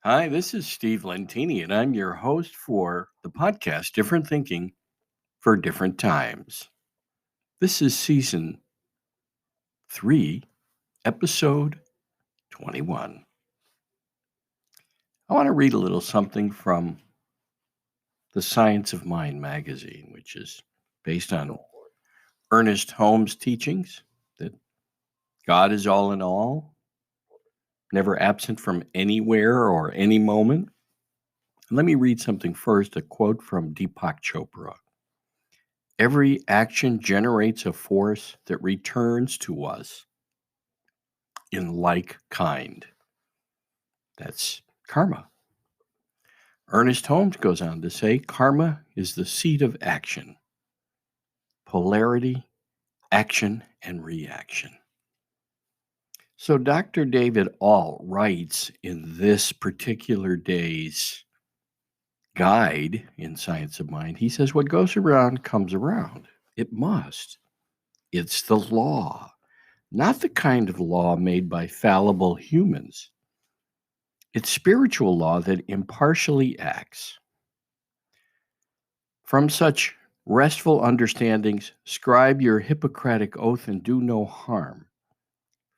Hi, this is Steve Lentini, and I'm your host for the podcast Different Thinking for Different Times. This is season 3, episode 21. I want to read a little something from the Science of Mind magazine, which is based on Ernest Holmes' teachings that God is all in all, never absent from anywhere or any moment. Let me read something first, a quote from Deepak Chopra. Every action generates a force that returns to us in like kind. That's karma. Ernest Holmes goes on to say karma is the seed of action, polarity, action, and reaction. So Dr. David All writes in this particular day's guide in Science of Mind, he says, what goes around comes around. It must. It's the law. Not the kind of law made by fallible humans. It's spiritual law that impartially acts. From such restful understandings, scribe your Hippocratic oath and do no harm.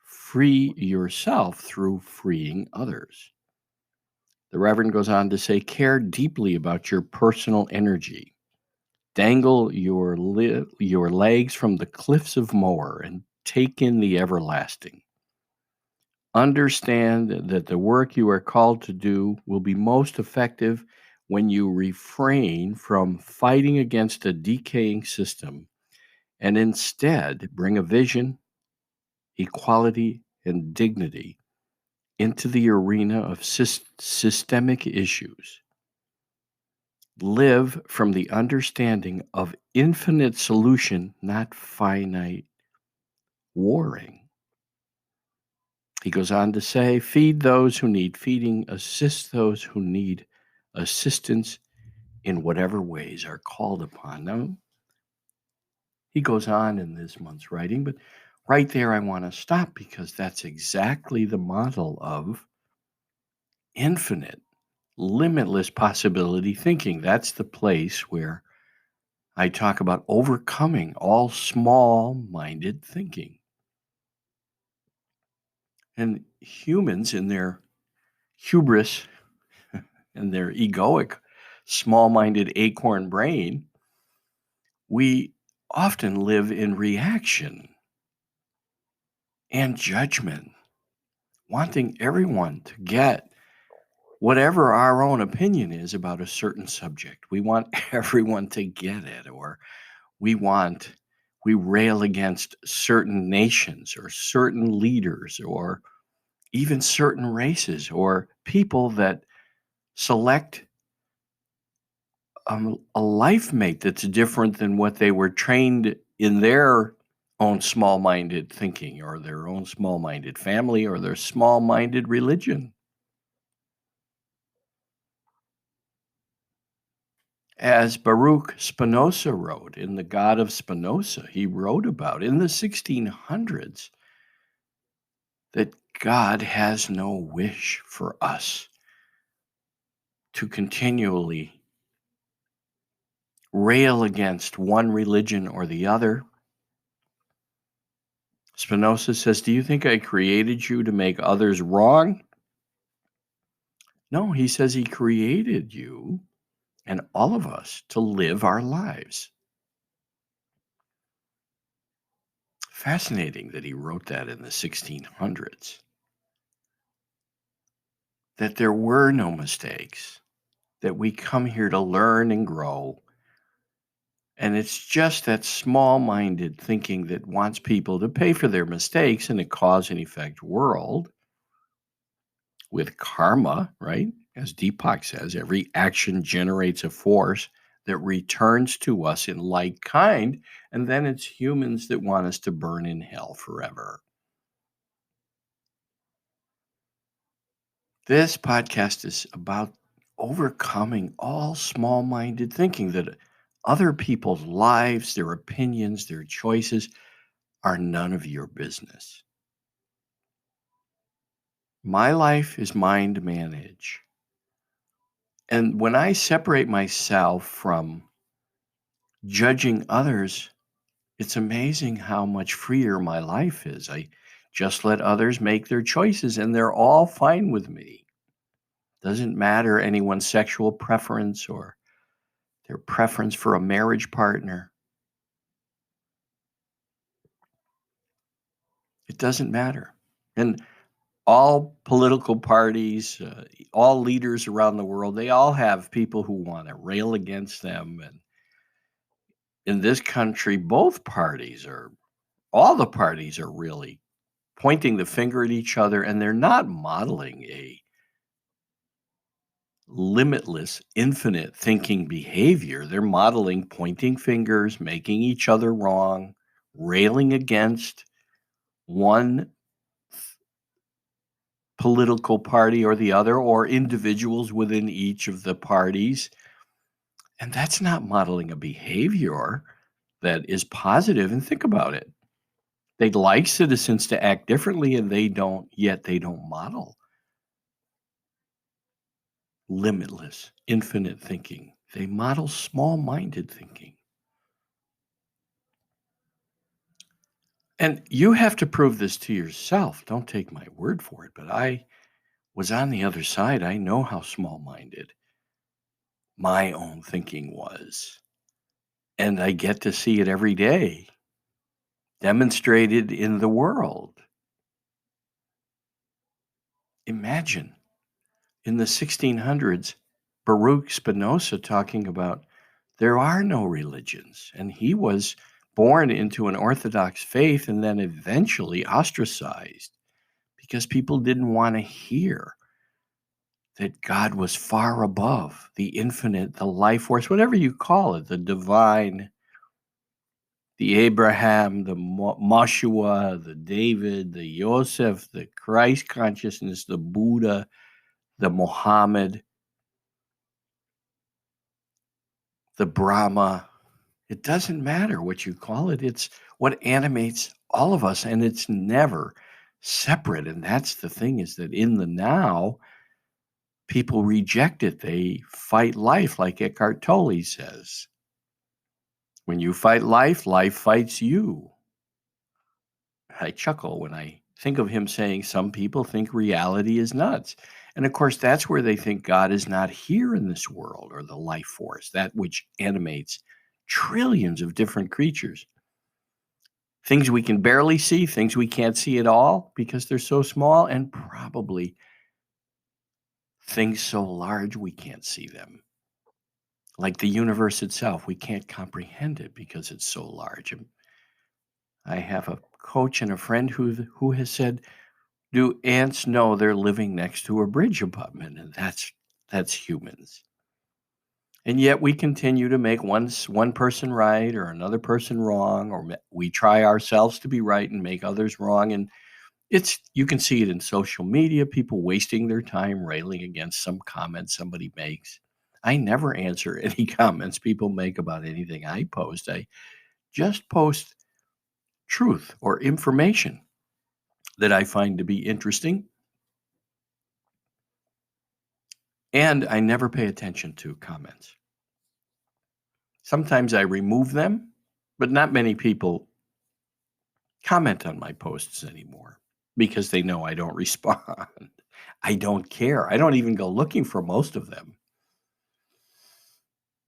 Free yourself through freeing others. The Reverend goes on to say, care deeply about your personal energy. Dangle your legs from the cliffs of Moher and take in the everlasting. Understand that the work you are called to do will be most effective when you refrain from fighting against a decaying system and instead bring a vision, equality, and dignity into the arena of systemic issues. Live from the understanding of infinite solution, not finite warring. He goes on to say, feed those who need feeding, assist those who need assistance in whatever ways are called upon. Now, he goes on in this month's writing, but right there I want to stop because that's exactly the model of infinite, limitless possibility thinking. That's the place where I talk about overcoming all small-minded thinking. And humans in their hubris and their egoic, small-minded acorn-brain, we often live in reaction and judgment, wanting everyone to get whatever our own opinion is about a certain subject. We want everyone to get it, or we rail against certain nations or certain leaders or even certain races or people that select a life mate that's different than what they were trained in their own small-minded thinking or their own small-minded family or their small-minded religion. As Baruch Spinoza wrote in The God of Spinoza, he wrote about in the 1600s that God has no wish for us to continually rail against one religion or the other. Spinoza says, do you think I created you to make others wrong? No, he says he created you and all of us to live our lives. Fascinating that he wrote that in the 1600s. That there were no mistakes, that we come here to learn and grow. And it's just that small-minded thinking that wants people to pay for their mistakes in a cause and effect world with karma, right? As Deepak says, every action generates a force that returns to us in like kind, and then it's humans that want us to burn in hell forever. This podcast is about overcoming all small-minded thinking that other people's lives, their opinions, their choices are none of your business. My life is mine to manage. And when I separate myself from judging others, it's amazing how much freer my life is. I just let others make their choices and they're all fine with me. Doesn't matter anyone's sexual preference or their preference for a marriage partner. It doesn't matter. And all political parties, all leaders around the world, they all have people who want to rail against them. And in this country, all the parties are really pointing the finger at each other, and they're not modeling a limitless, infinite thinking behavior. They're modeling pointing fingers, making each other wrong, railing against one political party or the other, or individuals within each of the parties. And that's not modeling a behavior that is positive. And think about it. They'd like citizens to act differently, and they don't, yet they don't model limitless, infinite thinking. They model small minded thinking. And you have to prove this to yourself. Don't take my word for it, but I was on the other side. I know how small minded my own thinking was. And I get to see it every day demonstrated in the world. Imagine in the 1600s, Baruch Spinoza talking about there are no religions. And he was born into an Orthodox faith and then eventually ostracized because people didn't want to hear that God was far above the infinite, the life force, whatever you call it, the divine, the Abraham, the Moshua, the David, the Yosef, the Christ consciousness, the Buddha, the Muhammad, the Brahma. It doesn't matter what you call it. It's what animates all of us, and it's never separate. And that's the thing, is that in the now, people reject it. They fight life, like Eckhart Tolle says. When you fight life, life fights you. I chuckle when I think of him saying some people think reality is nuts. And of course, that's where they think God is not here in this world, or the life force, that which animates trillions of different creatures. Things we can barely see, things we can't see at all because they're so small, and probably things so large we can't see them. Like the universe itself, we can't comprehend it because it's so large. And I have a coach and a friend who has said, "Do ants know they're living next to a bridge abutment?" And that's humans. And yet we continue to make one person right or another person wrong, or we try ourselves to be right and make others wrong. And you can see it in social media, people wasting their time railing against some comment somebody makes. I never answer any comments people make about anything I post. I just post truth or information that I find to be interesting, and I never pay attention to comments. Sometimes I remove them, but not many people comment on my posts anymore because they know I don't respond. I don't care. I don't even go looking for most of them.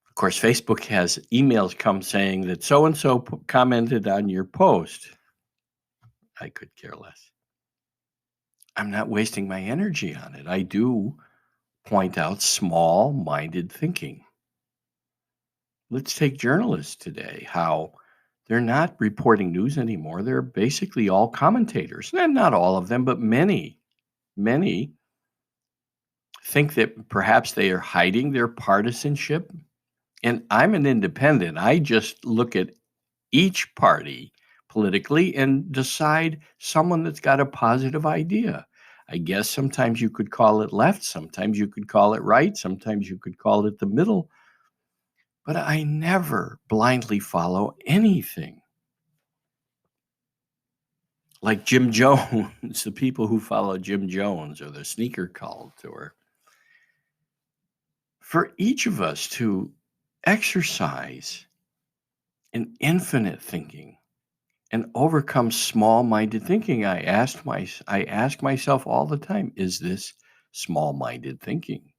Of course, Facebook has emails come saying that so and so commented on your post. I could care less. I'm not wasting my energy on it. I do point out small minded thinking. Let's take journalists today, how they're not reporting news anymore. They're basically all commentators. And not all of them, but many think that perhaps they are hiding their partisanship. And I'm an independent. I just look at each party politically and decide someone that's got a positive idea. I guess sometimes you could call it left, sometimes you could call it right, sometimes you could call it the middle, but I never blindly follow anything. Like Jim Jones, the people who follow Jim Jones or the sneaker cult, or for each of us to exercise an infinite thinking and overcome small-minded thinking. I ask myself all the time, is this small-minded thinking?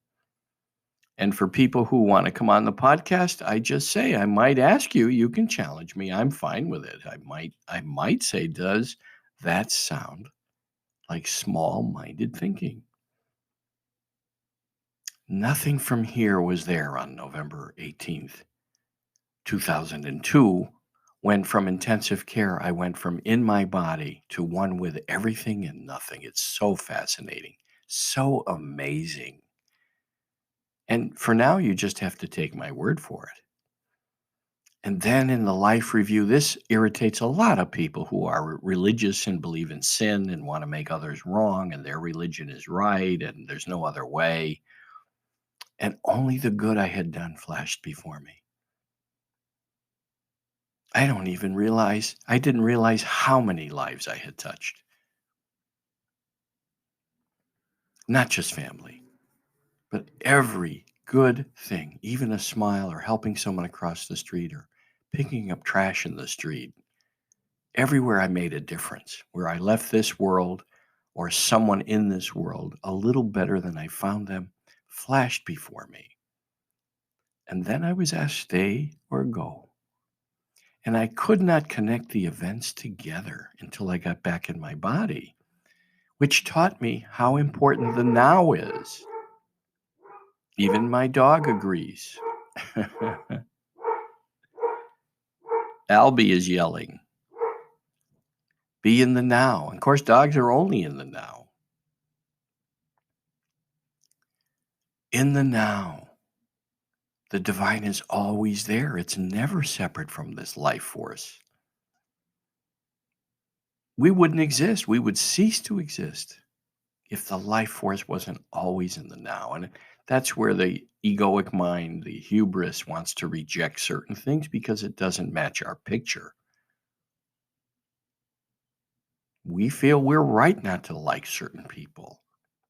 And for people who want to come on the podcast, I just say, I might ask you, you can challenge me. I'm fine with it. I might say, does that sound like small-minded thinking? Nothing from here was there on November 18th, 2002, when from intensive care, I went from in my body to one with everything and nothing. It's so fascinating, so amazing. And for now, you just have to take my word for it. And then in the life review, this irritates a lot of people who are religious and believe in sin and want to make others wrong, and their religion is right and there's no other way. And only the good I had done flashed before me. I didn't realize how many lives I had touched. Not just family, but every good thing, even a smile or helping someone across the street or picking up trash in the street. Everywhere I made a difference, where I left this world or someone in this world a little better than I found them, flashed before me. And then I was asked, stay or go. And I could not connect the events together until I got back in my body, which taught me how important the now is. Even my dog agrees. Albie is yelling. Be in the now. Of course, dogs are only in the now. In the now. The divine is always there. It's never separate from this life force. We wouldn't exist. We would cease to exist if the life force wasn't always in the now. And that's where the egoic mind, the hubris, wants to reject certain things because it doesn't match our picture. We feel we're right not to like certain people.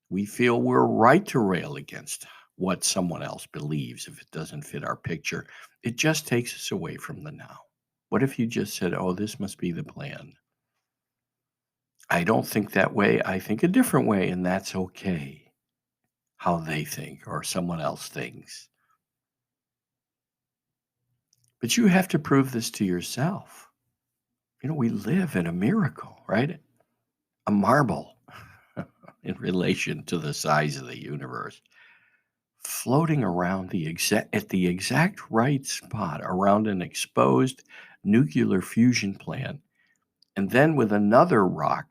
We feel we're right to rail against what someone else believes if it doesn't fit our picture. It just takes us away from the now. What if you just said, oh, this must be the plan? I don't think that way. I think a different way, and that's okay. How they think or someone else thinks. But you have to prove this to yourself. We live in a miracle, right? A marble in relation to the size of the universe, floating around at the exact right spot around an exposed nuclear fusion plant, and then with another rock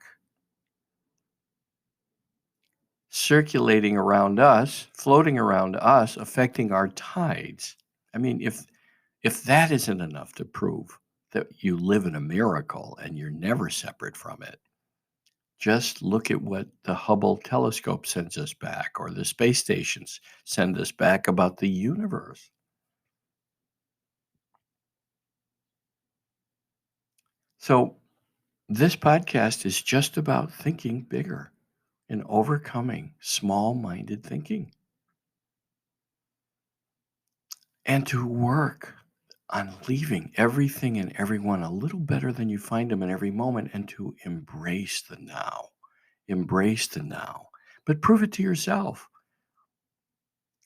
circulating around us, floating around us, affecting our tides. I mean, if that isn't enough to prove that you live in a miracle and you're never separate from it, just look at what the Hubble telescope sends us back, or the space stations send us back about the universe. So this podcast is just about thinking bigger and overcoming small-minded thinking, and to work on leaving everything and everyone a little better than you find them in every moment, and to embrace the now. Embrace the now, but prove it to yourself.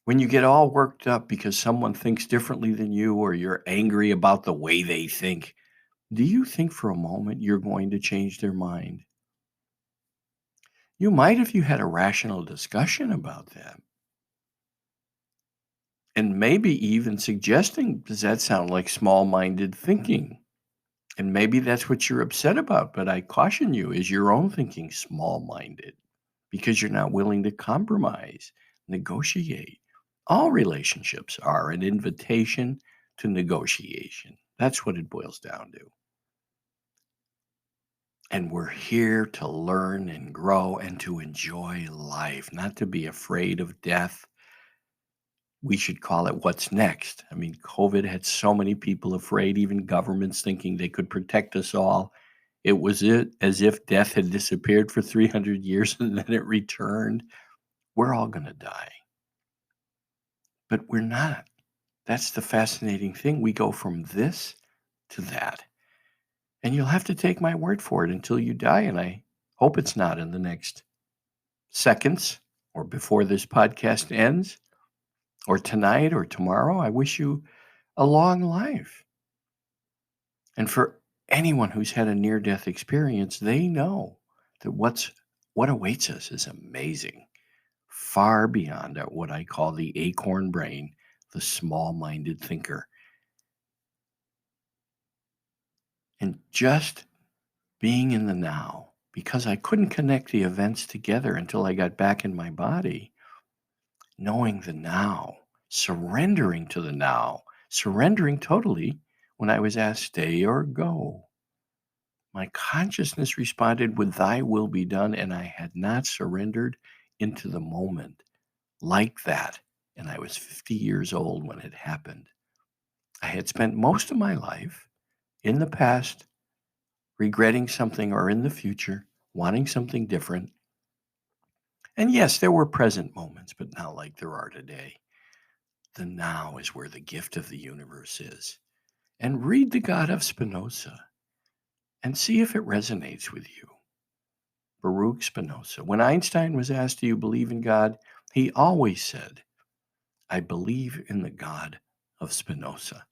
When you get all worked up because someone thinks differently than you, or you're angry about the way they think, do you think for a moment you're going to change their mind? You might if you had a rational discussion about that. And maybe even suggesting, does that sound like small-minded thinking? And maybe that's what you're upset about. But I caution you, is your own thinking small-minded? Because you're not willing to compromise, negotiate. All relationships are an invitation to negotiation. That's what it boils down to. And we're here to learn and grow and to enjoy life, not to be afraid of death. We should call it what's next. I mean, COVID had so many people afraid, even governments thinking they could protect us all. As if death had disappeared for 300 years and then it returned. We're all going to die. but we're not. That's the fascinating thing. We go from this to that. And you'll have to take my word for it until you die. And I hope it's not in the next seconds or before this podcast ends or tonight or tomorrow. I wish you a long life. And for anyone who's had a near-death experience, they know that what awaits us is amazing, far beyond what I call the acorn-brain, the small-minded thinker. And just being in the now, because I couldn't connect the events together until I got back in my body, knowing the now, surrendering to the now, surrendering totally when I was asked stay or go. My consciousness responded with thy will be done, and I had not surrendered into the moment like that. And I was 50 years old when it happened. I had spent most of my life in the past regretting something or in the future wanting something different. And yes, there were present moments, but not like there are today. The now is where the gift of the universe is. And read The God of Spinoza and see if it resonates with you. Baruch Spinoza. When Einstein was asked, do you believe in God? He always said, I believe in the God of Spinoza.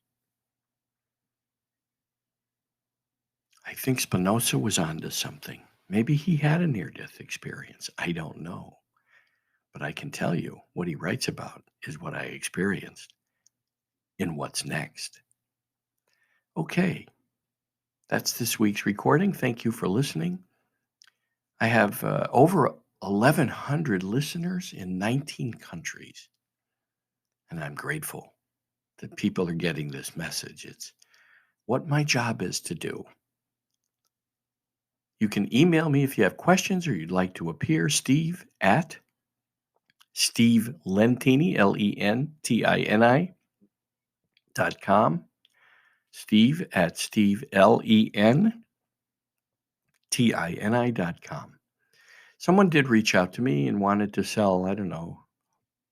I think Spinoza was onto something. Maybe he had a near-death experience. I don't know. But I can tell you what he writes about is what I experienced in What's Next. Okay, that's this week's recording. Thank you for listening. I have over 1,100 listeners in 19 countries, and I'm grateful that people are getting this message. It's what my job is to do. You can email me if you have questions or you'd like to appear, Steve at Steve Lentini, LENTINI.com. Steve at SteveLENTINI.com. Someone did reach out to me and wanted to sell, I don't know,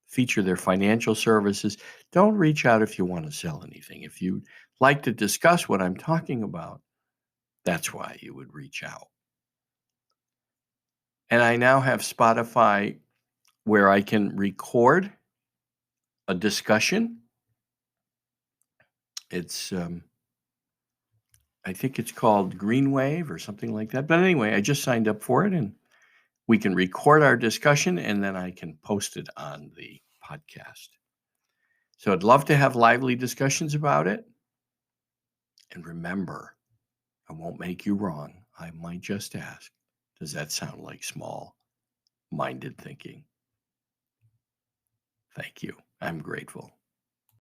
feature their financial services. Don't reach out if you want to sell anything. If you'd like to discuss what I'm talking about, that's why you would reach out. And I now have Spotify where I can record a discussion. It's, I think it's called Green Wave or something like that. But anyway, I just signed up for it and we can record our discussion and then I can post it on the podcast. So I'd love to have lively discussions about it. And remember, I won't make you wrong. I might just ask, does that sound like small-minded thinking? Thank you. I'm grateful.